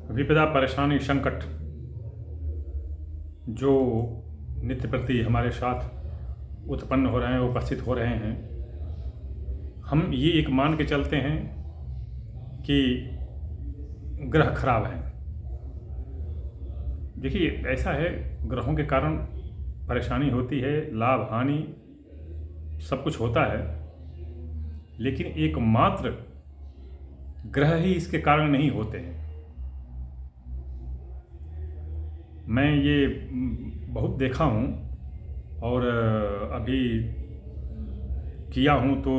विपदा, परेशानी, संकट जो नित्य प्रति हमारे साथ उत्पन्न हो रहे हैं, उपस्थित हो रहे हैं, हम ये एक मान के चलते हैं कि ग्रह खराब हैं। देखिए, ऐसा है, ग्रहों के कारण परेशानी होती है, लाभ हानि सब कुछ होता है, लेकिन एकमात्र ग्रह ही इसके कारण नहीं होते हैं। मैं ये बहुत देखा हूँ और अभी किया हूँ, तो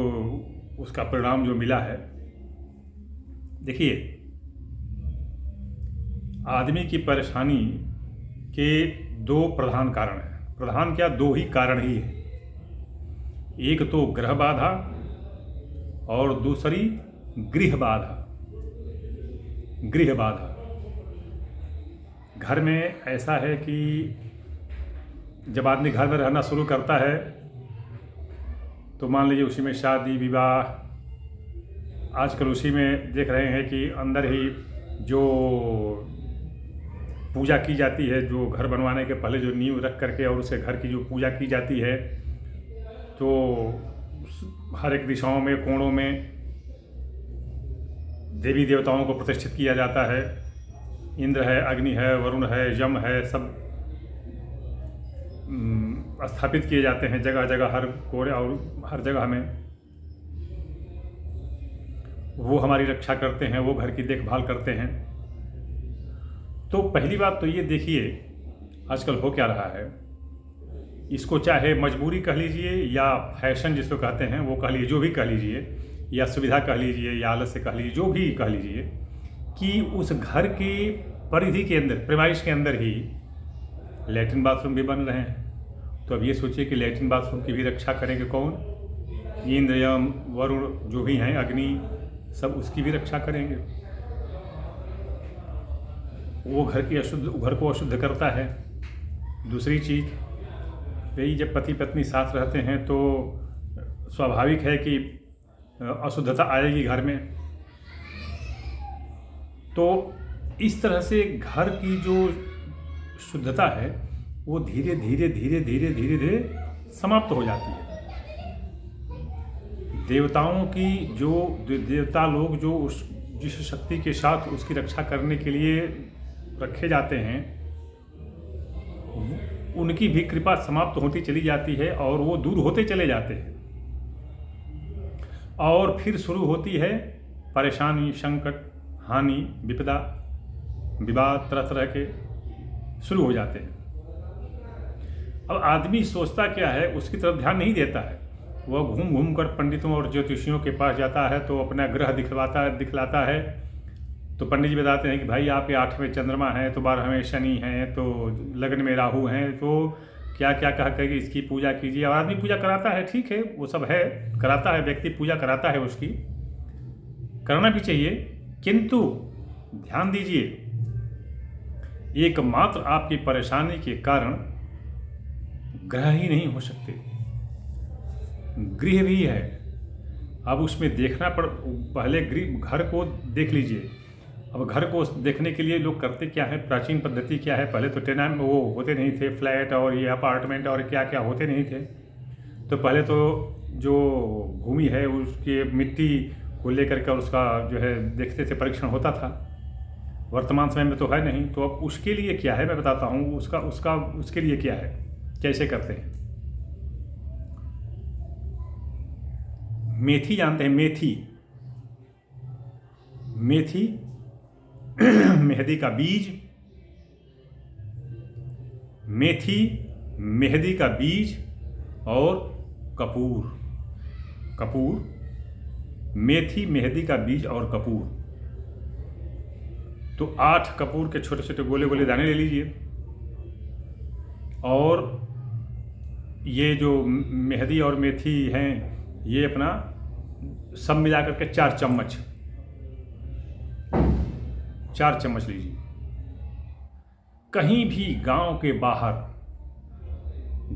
उसका परिणाम जो मिला है, देखिए, आदमी की परेशानी के दो प्रधान कारण हैं। प्रधान क्या, दो ही कारण ही है। एक तो ग्रह बाधा और दूसरी गृह बाधा। गृह बाधा, घर में ऐसा है कि जब आदमी घर में रहना शुरू करता है तो मान लीजिए उसी में शादी विवाह, आजकल उसी में देख रहे हैं कि अंदर ही जो पूजा की जाती है, जो घर बनवाने के पहले जो नींव रख करके और उसे घर की जो पूजा की जाती है, तो हर एक दिशाओं में, कोणों में देवी देवताओं को प्रतिष्ठित किया जाता है। इंद्र है, अग्नि है, वरुण है, यम है, सब स्थापित किए जाते हैं जगह जगह, हर कोने और हर जगह में। वो हमारी रक्षा करते हैं, वो घर की देखभाल करते हैं। तो पहली बात तो ये देखिए, आजकल हो क्या रहा है, इसको चाहे मजबूरी कह लीजिए या फैशन जिसको कहते हैं वो कह लीजिए, जो भी कह लीजिए, या सुविधा कह लीजिए या आलस्य कह लीजिए, जो भी कह लीजिए, कि उस घर की परिधि के अंदर, प्रेमाइश के अंदर ही लैट्रिन बाथरूम भी बन रहे हैं। तो अब ये सोचिए कि लैट्रिन बाथरूम की भी रक्षा करेंगे कौन? इंद्र, यम, वरुण जो भी हैं, अग्नि, सब उसकी भी रक्षा करेंगे। वो घर को अशुद्ध करता है। दूसरी चीज़ यही, जब पति पत्नी साथ रहते हैं तो स्वाभाविक है कि अशुद्धता आएगी घर में। तो इस तरह से घर की जो शुद्धता है वो धीरे धीरे धीरे धीरे धीरे धीरे समाप्त हो जाती है। देवताओं की जो देवता लोग जो जिस शक्ति के साथ उसकी रक्षा करने के लिए रखे जाते हैं, उनकी भी कृपा समाप्त होती चली जाती है और वो दूर होते चले जाते हैं। और फिर शुरू होती है परेशानी, संकट, हानि, विपदा, विवाद, तरह तरह के शुरू हो जाते हैं। अब आदमी सोचता क्या है, उसकी तरफ ध्यान नहीं देता है। वह घूम घूम कर पंडितों और ज्योतिषियों के पास जाता है, तो अपना ग्रह दिखलाता है। तो पंडित जी बताते हैं कि भाई आपके 8वें चंद्रमा है, तो 12वें शनि हैं, तो लग्न में राहु हैं, तो क्या क्या कह कर इसकी पूजा कीजिए। और आदमी पूजा कराता है, ठीक है, वो सब है, कराता है, व्यक्ति पूजा कराता है, उसकी करना भी चाहिए। किंतु ध्यान दीजिए, एकमात्र आपकी परेशानी के कारण ग्रह ही नहीं हो सकते, गृह भी है। अब उसमें देखना पहले घर को देख लीजिए। अब घर को देखने के लिए लोग करते क्या है, प्राचीन पद्धति क्या है, पहले तो टेना में वो होते नहीं थे, फ्लैट और ये अपार्टमेंट और क्या क्या होते नहीं थे। तो पहले तो जो भूमि है उसके मिट्टी को लेकर के उसका जो है देखते थे, परीक्षण होता था। वर्तमान समय में तो है नहीं। तो अब उसके लिए क्या है मैं बताता हूँ, उसके लिए क्या है, कैसे करते हैं। मेथी जानते हैं? मेथी मेहंदी का बीज, मेहंदी का बीज और कपूर, मेथी, मेहंदी का बीज और कपूर। तो 8 कपूर के छोटे छोटे गोले गोले दाने ले लीजिए। और ये जो मेहंदी और मेथी हैं, ये अपना सब मिलाकर के 4 चम्मच लीजिए। कहीं भी गांव के बाहर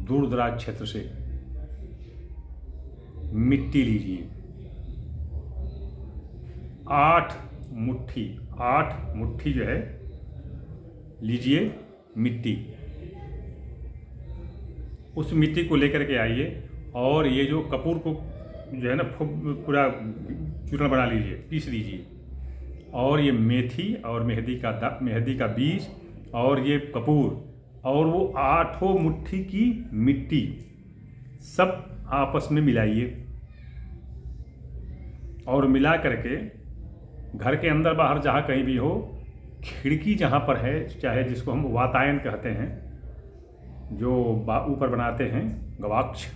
दूर दराज क्षेत्र से मिट्टी लीजिए, 8 8 मुट्ठी जो है लीजिए मिट्टी, उस मिट्टी को लेकर के आइए और ये जो कपूर को जो है ना पूरा चूर्ण बना लीजिए, पीस लीजिए, और ये मेथी और मेहंदी का बीज और ये कपूर और वो 8 मुट्ठी की मिट्टी सब आपस में मिलाइए और मिला करके घर के अंदर बाहर जहाँ कहीं भी हो, खिड़की जहाँ पर है, चाहे जिसको हम वातायन कहते हैं, जो ऊपर बनाते हैं गवाक्ष,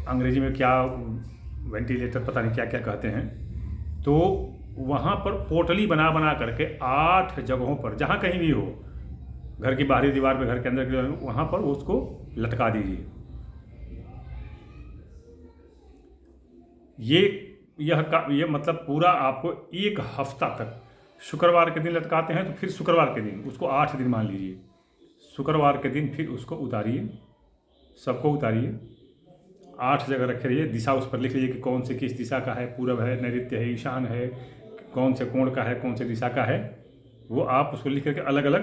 अंग्रेजी में क्या वेंटिलेटर पता नहीं क्या क्या कहते हैं, तो वहाँ पर पोटली बना बना करके 8 जगहों पर जहाँ कहीं भी हो, घर की बाहरी दीवार पे, घर के अंदर की दीवार, वहाँ पर उसको लटका दीजिए। ये मतलब पूरा आपको 1 हफ्ता तक, शुक्रवार के दिन लटकाते हैं तो फिर शुक्रवार के दिन उसको 8 दिन मान लीजिए, शुक्रवार के दिन फिर उसको उतारिए, सबको उतारिए, 8 जगह रखे रहिए, दिशा उस पर लिख लीजिए कि कौन से किस दिशा का है, पूरब है, नैऋत्य है, ईशान है, कौन से कोण का है, कौन से दिशा का है, वो आप उसको लिख करके अलग अलग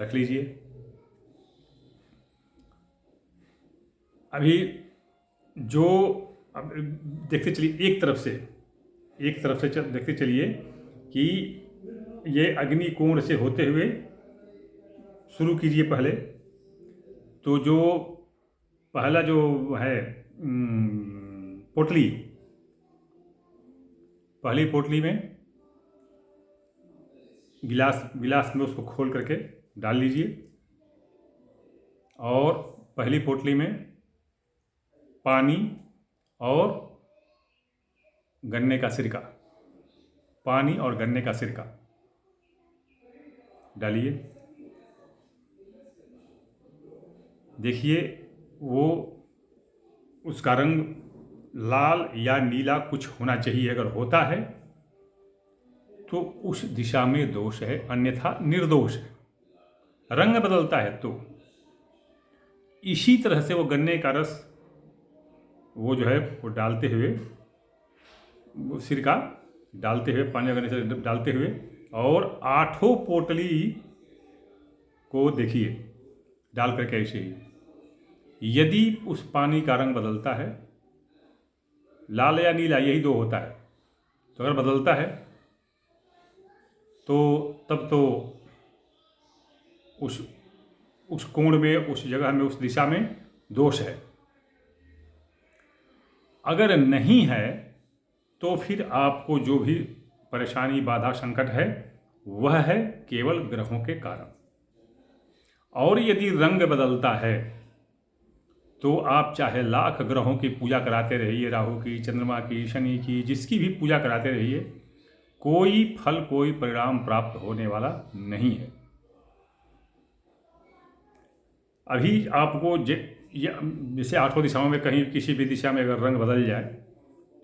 रख लीजिए। अभी जो अब देखते चलिए, एक तरफ से देखते चलिए कि ये अग्नि कोण से होते हुए शुरू कीजिए पहले। तो जो पहला जो है पोटली, पहली पोटली में गिलास में उसको खोल करके डाल लीजिए और पहली पोटली में पानी और गन्ने का सिरका, पानी और गन्ने का सिरका डालिए। देखिए वो उसका रंग लाल या नीला कुछ होना चाहिए, अगर होता है तो उस दिशा में दोष है, अन्यथा निर्दोष है। रंग बदलता है तो इसी तरह से वो गन्ने का रस वो जो है वो डालते हुए, वो सिरका डालते हुए, पानी और गन्ने से डालते हुए, और 8 पोटली को देखिए डाल करके ऐसे ही, यदि उस पानी का रंग बदलता है, लाल या नीला यही 2 होता है, तो अगर बदलता है तो तब तो उस कोण में, उस जगह में, उस दिशा में दोष है। अगर नहीं है तो फिर आपको जो भी परेशानी, बाधा, संकट है वह है केवल ग्रहों के कारण। और यदि रंग बदलता है तो आप चाहे लाख ग्रहों की पूजा कराते रहिए, राहु की, चंद्रमा की, शनि की, जिसकी भी पूजा कराते रहिए, कोई फल, कोई परिणाम प्राप्त होने वाला नहीं है। अभी आपको जैसे 8 दिशाओं में कहीं किसी भी दिशा में अगर रंग बदल जाए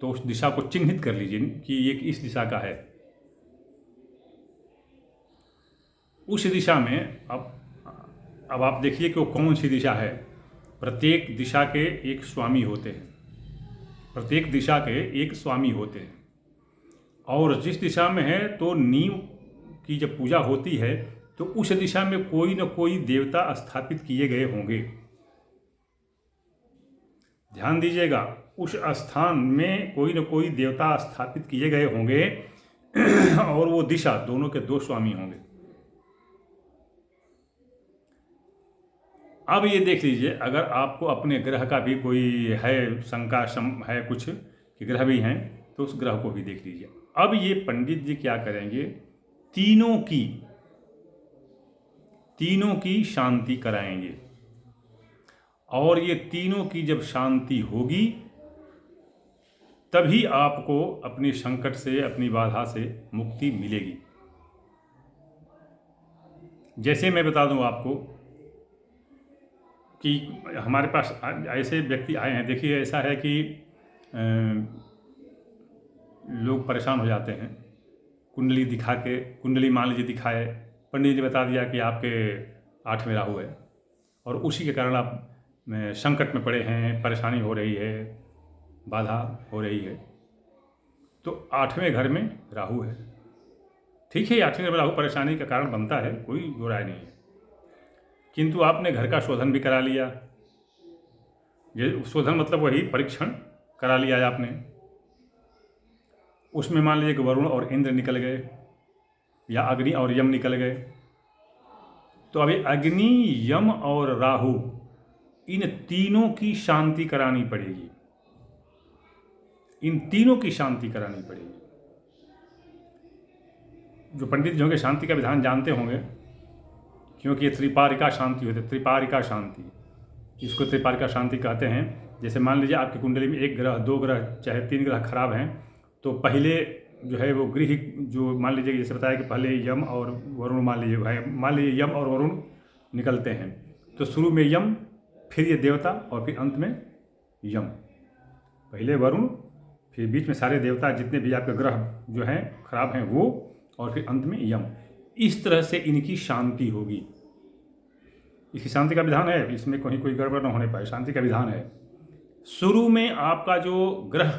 तो उस दिशा को चिन्हित कर लीजिए कि ये इस दिशा का है। उस दिशा में अब आप देखिए कि वो कौन सी दिशा है। प्रत्येक दिशा के एक स्वामी होते हैं, प्रत्येक दिशा के एक स्वामी होते हैं, और जिस दिशा में है तो नींव की जब पूजा होती है तो उस दिशा में कोई न कोई देवता स्थापित किए गए होंगे। ध्यान दीजिएगा, उस स्थान में कोई न कोई देवता स्थापित किए गए होंगे और वो दिशा, दोनों के 2 स्वामी होंगे। अब ये देख लीजिए, अगर आपको अपने ग्रह का भी कोई है शंका है कुछ कि ग्रह भी हैं, तो उस ग्रह को भी देख लीजिए। अब ये पंडित जी क्या करेंगे, तीनों की शांति कराएंगे, और ये तीनों की जब शांति होगी तभी आपको अपनी संकट से, अपनी बाधा से मुक्ति मिलेगी। जैसे मैं बता दूं आपको कि हमारे पास ऐसे व्यक्ति आए हैं, देखिए ऐसा है कि लोग परेशान हो जाते हैं, कुंडली दिखा के, कुंडली मान लीजिए दिखाए, पंडित जी बता दिया कि आपके 8वें राहु है और उसी के कारण आप संकट में पड़े हैं, परेशानी हो रही है, बाधा हो रही है, तो 8वें घर में राहु है। ठीक है, आठवें घर में राहु परेशानी का कारण बनता है, कोई दो राय नहीं है, किंतु आपने घर का शोधन भी करा लिया। ये शोधन मतलब वही परीक्षण करा लिया है आपने, उसमें मान लीजिए कि वरुण और इंद्र निकल गए या अग्नि और यम निकल गए, तो अभी अग्नि, यम और राहु इन तीनों की शांति करानी पड़ेगी, इन तीनों की शांति करानी पड़ेगी। जो पंडित जो होंगे शांति का विधान जानते होंगे, क्योंकि ये त्रिपारिका शांति होती है, त्रिपारिका शांति, इसको त्रिपारिका शांति कहते हैं। जैसे मान लीजिए आपकी कुंडली में एक ग्रह, दो ग्रह, चाहे तीन ग्रह खराब हैं, तो पहले जो है वो गृह, जो मान लीजिए जैसे बताया कि पहले यम और वरुण, मान लीजिए यम और वरुण निकलते हैं, तो शुरू में यम, फिर ये देवता और फिर अंत में यम। पहले वरुण, फिर बीच में सारे देवता जितने भी आपके ग्रह जो हैं खराब हैं वो, और फिर अंत में यम। इस तरह से इनकी शांति होगी। इसकी शांति का विधान है, इसमें कहीं कोई गड़बड़ न होने पाए, शांति का विधान है। शुरू में आपका जो ग्रह,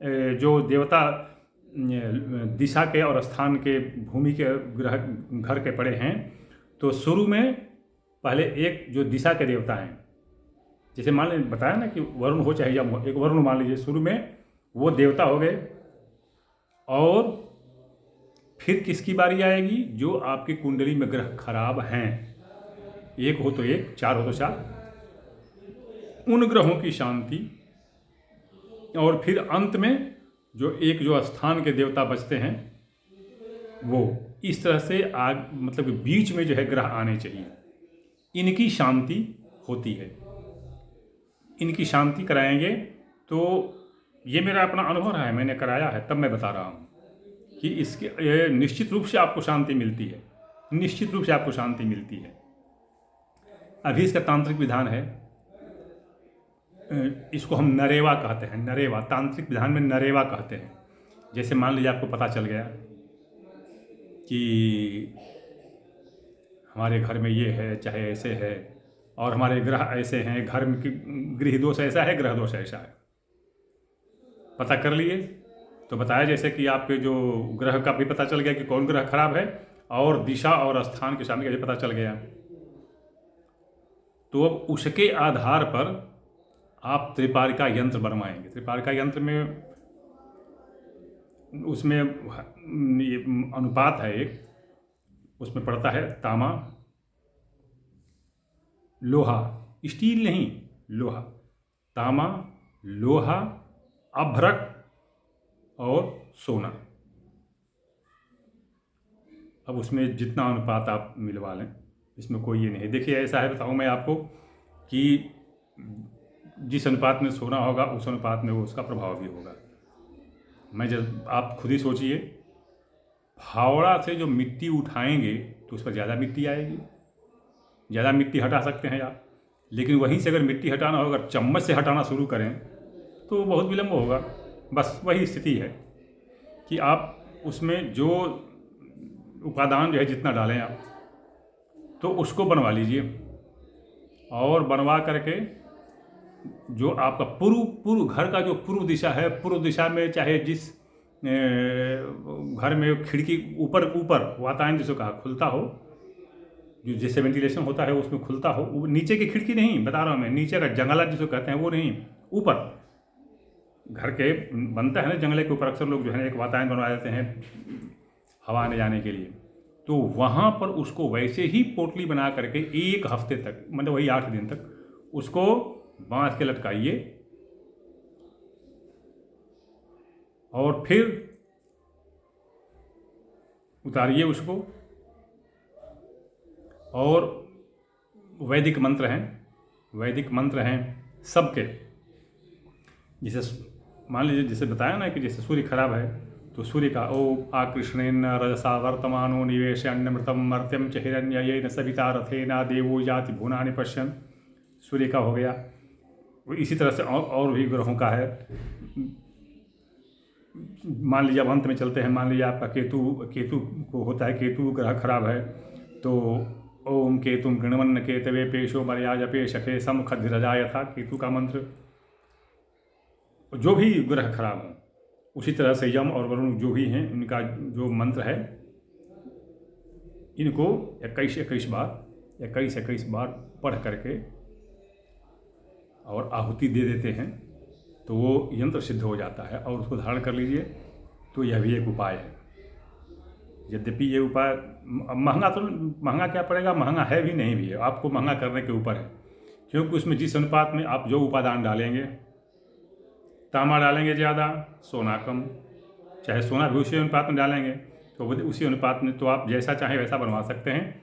जो देवता दिशा के और स्थान के, भूमि के ग्रह घर के पड़े हैं, तो शुरू में पहले एक जो दिशा के देवता हैं, जैसे मान लीजिए बताया ना कि वरुण हो चाहे यम हो, एक वरुण मान लीजिए शुरू में वो देवता हो गए, और फिर किसकी बारी आएगी? जो आपकी कुंडली में ग्रह खराब हैं, एक हो तो एक, चार हो तो चार, उन ग्रहों की शांति, और फिर अंत में जो एक जो स्थान के देवता बचते हैं वो। इस तरह से आग मतलब कि बीच में जो है ग्रह आने चाहिए, इनकी शांति होती है, इनकी शांति कराएंगे। तो ये मेरा अपना अनुभव है, मैंने कराया है, तब मैं बता रहा हूँ कि इसके निश्चित रूप से आपको शांति मिलती है, निश्चित रूप से आपको शांति मिलती है। अभी इसका तांत्रिक विधान है, इसको हम नरेवा कहते हैं, नरेवा, तांत्रिक विधान में नरेवा कहते हैं। जैसे मान लीजिए आपको पता चल गया कि हमारे घर में ये है, चाहे ऐसे है, और हमारे ग्रह ऐसे हैं, घर में गृह दोष ऐसा है, ग्रह दोष ऐसा है, पता कर लिए, तो बताया जैसे कि आपके जो ग्रह का भी पता चल गया कि कौन ग्रह खराब है, और दिशा और स्थान के सामने का भी पता चल गया, तो अब उसके आधार पर आप त्रिपारिका यंत्र बनवाएंगे। त्रिपारिका यंत्र में उसमें ये अनुपात है एक, उसमें पड़ता है तांबा, लोहा, स्टील नहीं, लोहा, तांबा, लोहा, अभ्रक और सोना। अब उसमें जितना अनुपात आप मिलवा लें, इसमें कोई ये नहीं है। देखिए ऐसा है, बताऊँ मैं आपको कि जिस अनुपात में सोना होगा उस अनुपात में वो उसका प्रभाव भी होगा। मैं जब आप खुद ही सोचिए, फावड़ा से जो मिट्टी उठाएंगे तो उस पर ज़्यादा मिट्टी आएगी, ज़्यादा मिट्टी हटा सकते हैं आप, लेकिन वहीं से अगर मिट्टी हटाना होगा, अगर चम्मच से हटाना शुरू करें तो बहुत विलम्ब होगा। बस वही स्थिति है कि आप उसमें जो उपादान जो है जितना डालें आप, तो उसको बनवा लीजिए, और बनवा करके जो आपका पूर्व घर का जो पूर्व दिशा है, पूर्व दिशा में चाहे जिस घर में खिड़की ऊपर वातायन जिसको कहा खुलता हो, जो जैसे वेंटिलेशन होता है उसमें खुलता हो, नीचे की खिड़की नहीं बता रहा हूँ मैं, नीचे का जंगला जिसको कहते हैं वो नहीं, ऊपर घर के बनता है ना, जंगले के ऊपर अक्सर लोग जो है एक वातायन बनवा देते हैं हवा आने जाने के लिए, तो वहाँ पर उसको वैसे ही पोटली बना करके 1 हफ्ते तक, मतलब वही 8 दिन तक उसको बांध के लटकाइए, और फिर उतारिए उसको। और वैदिक मंत्र हैं सबके, जैसे मान लीजिए जैसे बताया ना कि जैसे सूर्य खराब है तो सूर्य का ओ आकृष्णेन रजसा वर्तमानो निवेशन्नमृतम मर्त्यम च हिरण्ययेन सविता रथेना देवो याति भुवनानि पश्यन्, सूर्य का हो गया। इसी तरह से और भी ग्रहों का है। मान लीजिए अब अंत में चलते हैं, मान लीजिए आपका केतु को होता है, केतु ग्रह खराब है तो ओम केतुम गृणवन्न केतवे पेशो मर्याजपे शखे सम खद्धिरजाय था, केतु का मंत्र। जो भी ग्रह खराब हो, उसी तरह से यम और वरुण जो भी हैं उनका जो मंत्र है इनको 21 बार पढ़ करके और आहुति दे देते हैं तो वो यंत्र सिद्ध हो जाता है और उसको धारण कर लीजिए। तो यह भी एक उपाय है। यद्यपि ये उपाय महंगा क्या पड़ेगा, महंगा है भी नहीं भी है, आपको महंगा करने के ऊपर है, क्योंकि उसमें जिस अनुपात में आप जो उपादान डालेंगे, तांबा डालेंगे ज़्यादा, सोना कम, चाहे सोना भी उसी अनुपात में डालेंगे तो उसी अनुपात में तो आप जैसा चाहें वैसा बनवा सकते हैं।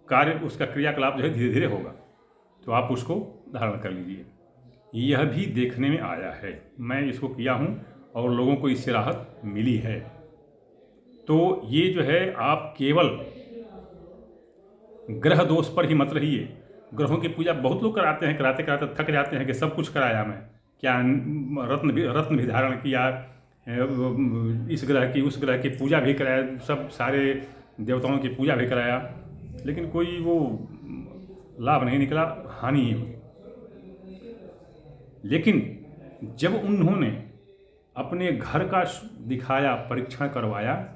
कार्य उसका क्रियाकलाप जो है धीरे धीरे होगा, तो आप उसको धारण कर लीजिए। यह भी देखने में आया है, मैं इसको किया हूँ और लोगों को इससे राहत मिली है। तो ये जो है आप केवल ग्रह दोष पर ही मत रहिए। ग्रहों की पूजा बहुत लोग कराते हैं, कराते कराते थक जाते हैं कि सब कुछ कराया मैं, क्या रत्न भी धारण किया, इस ग्रह की उस ग्रह की पूजा भी कराया, सब सारे देवताओं की पूजा भी कराया, लेकिन कोई वो लाभ नहीं निकला, हानि ही हुई। लेकिन जब उन्होंने अपने घर का दिखाया, परीक्षण करवाया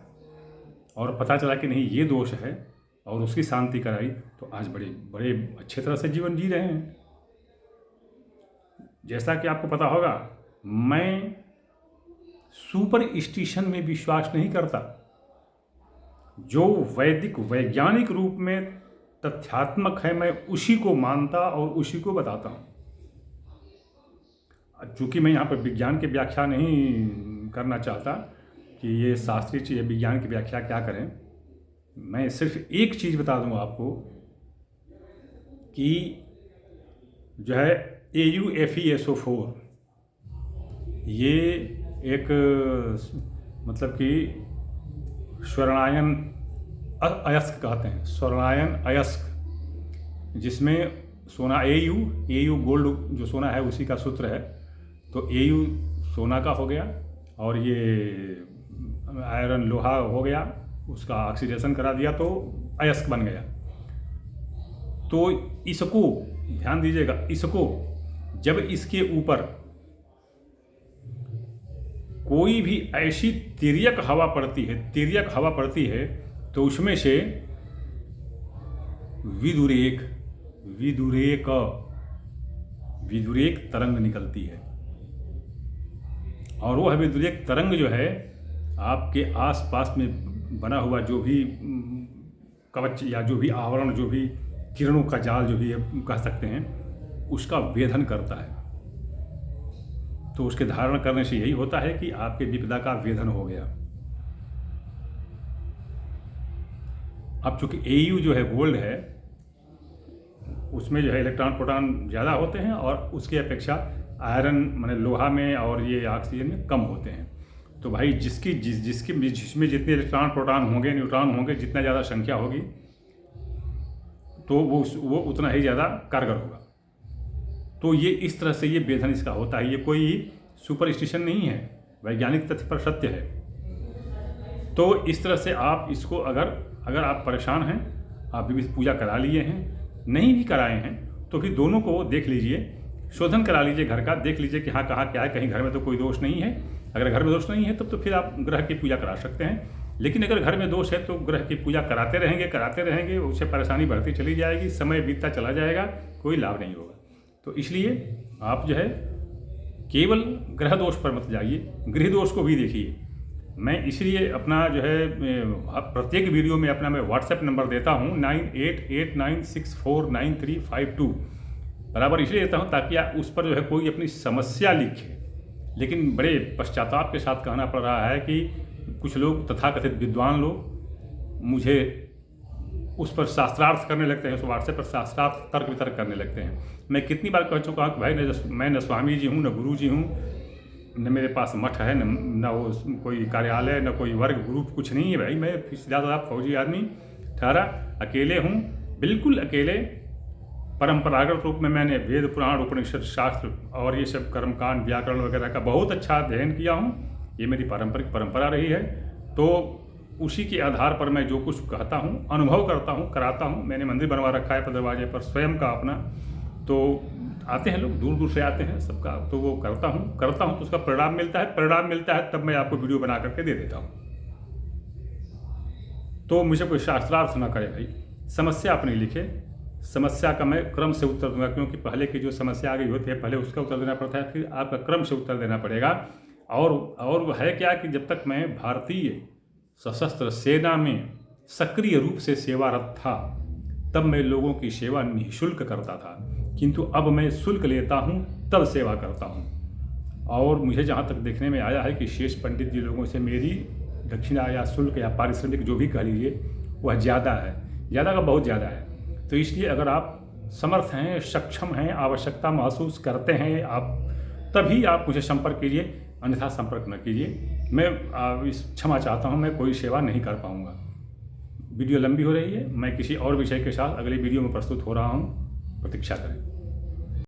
और पता चला कि नहीं ये दोष है और उसकी शांति कराई, तो आज बड़े बड़े अच्छे तरह से जीवन जी रहे हैं। जैसा कि आपको पता होगा, मैं सुपरस्टिशन में विश्वास नहीं करता। जो वैज्ञानिक रूप में तथ्यात्मक है, मैं उसी को मानता और उसी को बताता हूँ। चूँकि मैं यहाँ पर विज्ञान की व्याख्या नहीं करना चाहता कि ये शास्त्रीय चीज़ है, विज्ञान की व्याख्या क्या करें, मैं सिर्फ एक चीज़ बता दूँगा आपको कि जो है AuFeSO4 ये एक मतलब कि स्वर्णायन अयस्क कहते हैं, स्वर्णायन अयस्क, जिसमें सोना AU गोल्ड जो सोना है उसी का सूत्र है। तो AU सोना का हो गया और ये आयरन लोहा हो गया, उसका ऑक्सीडेशन करा दिया तो अयस्क बन गया। तो इसको ध्यान दीजिएगा, इसको जब इसके ऊपर कोई भी ऐसी तिर्यक हवा पड़ती है तो उसमें से विदुरेक तरंग निकलती है, और वह विदुरेक तरंग जो है आपके आसपास में बना हुआ जो भी कवच या जो भी आवरण, जो भी किरणों का जाल जो भी कह सकते हैं, उसका वेधन करता है। तो उसके धारण करने से यही होता है कि आपके विपदा का वेधन हो गया। अब चूंकि AU जो है गोल्ड है, उसमें जो है इलेक्ट्रॉन प्रोटॉन ज़्यादा होते हैं और उसकी अपेक्षा आयरन माने लोहा में और ये ऑक्सीजन में कम होते हैं। तो भाई जिसमें जितने इलेक्ट्रॉन प्रोटॉन होंगे, न्यूट्रॉन होंगे, जितना ज़्यादा संख्या होगी तो वो उतना ही ज़्यादा कारगर होगा। तो ये इस तरह से ये वेधन इसका होता है। ये कोई सुपरस्टिशन नहीं है, वैज्ञानिक तथ्य पर सत्य है। तो इस तरह से आप इसको अगर आप परेशान हैं, आप भी पूजा करा लिए हैं, नहीं भी कराए हैं, तो फिर दोनों को देख लीजिए, शोधन करा लीजिए घर का, देख लीजिए कि हाँ कहाँ क्या है, कहीं घर में तो कोई दोष नहीं है। अगर घर में दोष नहीं है तब तो फिर आप ग्रह की पूजा करा सकते हैं। लेकिन अगर घर में दोष है तो ग्रह की पूजा कराते रहेंगे, उससे परेशानी बढ़ती चली जाएगी, समय बीतता चला जाएगा, कोई लाभ नहीं होगा। तो इसलिए आप जो है केवल ग्रह दोष पर मत जाइए, गृह दोष को भी देखिए। मैं इसलिए अपना जो है प्रत्येक वीडियो में अपना मैं WhatsApp नंबर देता हूँ 9889649352 बराबर इसलिए देता हूँ ताकि आप उस पर जो है कोई अपनी समस्या लिखे। लेकिन बड़े पश्चाताप के साथ कहना पड़ रहा है कि कुछ लोग तथाकथित विद्वान लोग मुझे उस पर शास्त्रार्थ करने लगते हैं, उस WhatsApp पर शास्त्रार्थ तर्क वितर्क करने लगते हैं। मैं कितनी बार कह चुका हूँ कि भाई मैं न स्वामी जी हूँ, न गुरु जी हूँ, न मेरे पास मठ है, न वो कोई कार्यालय, न कोई वर्ग ग्रुप, कुछ नहीं है भाई। मैं ज़्यादा फौजी आदमी ठहरा अकेले हूँ, बिल्कुल अकेले। परंपरागत रूप में मैंने वेद पुराण उपनिषद शास्त्र और ये सब कर्मकांड व्याकरण वगैरह का बहुत अच्छा अध्ययन किया हूँ। ये मेरी पारंपरिक परंपरा रही है। तो उसी के आधार पर मैं जो कुछ कहता हूँ, अनुभव करता हूँ, कराता हूँ। मैंने मंदिर बनवा रखा है दरवाजे पर स्वयं का अपना। तो आते हैं लोग, दूर दूर से आते हैं सबका, तो वो करता हूँ तो उसका परिणाम मिलता है तब मैं आपको वीडियो बना करके दे देता हूँ। तो मुझे कोई शास्त्रार्थ ना करे भाई, समस्या अपनी लिखे, समस्या का मैं क्रम से उत्तर दूंगा, क्योंकि पहले की जो समस्या आ गई होती है पहले उसका उत्तर देना पड़ता है, फिर आपका क्रम से उत्तर देना पड़ेगा। और है क्या कि जब तक मैं भारतीय सशस्त्र सेना में सक्रिय रूप से सेवारत था तब मैं लोगों की सेवा निःशुल्क करता था, किंतु अब मैं शुल्क लेता हूँ तब सेवा करता हूँ। और मुझे जहाँ तक देखने में आया है कि शेष पंडित जी लोगों से मेरी दक्षिणा या शुल्क या पारिश्रमिक जो भी कह लीजिए वह ज़्यादा है, ज़्यादा का बहुत ज़्यादा है। तो इसलिए अगर आप समर्थ हैं, सक्षम हैं, आवश्यकता महसूस करते हैं आप, तभी आप मुझे संपर्क कीजिए, अन्यथा संपर्क न कीजिए। मैं क्षमा चाहता हूँ, मैं कोई सेवा नहीं कर पाऊँगा। वीडियो लंबी हो रही है, मैं किसी और विषय के साथ अगले वीडियो में प्रस्तुत हो रहा हूँ, प्रतीक्षा करें।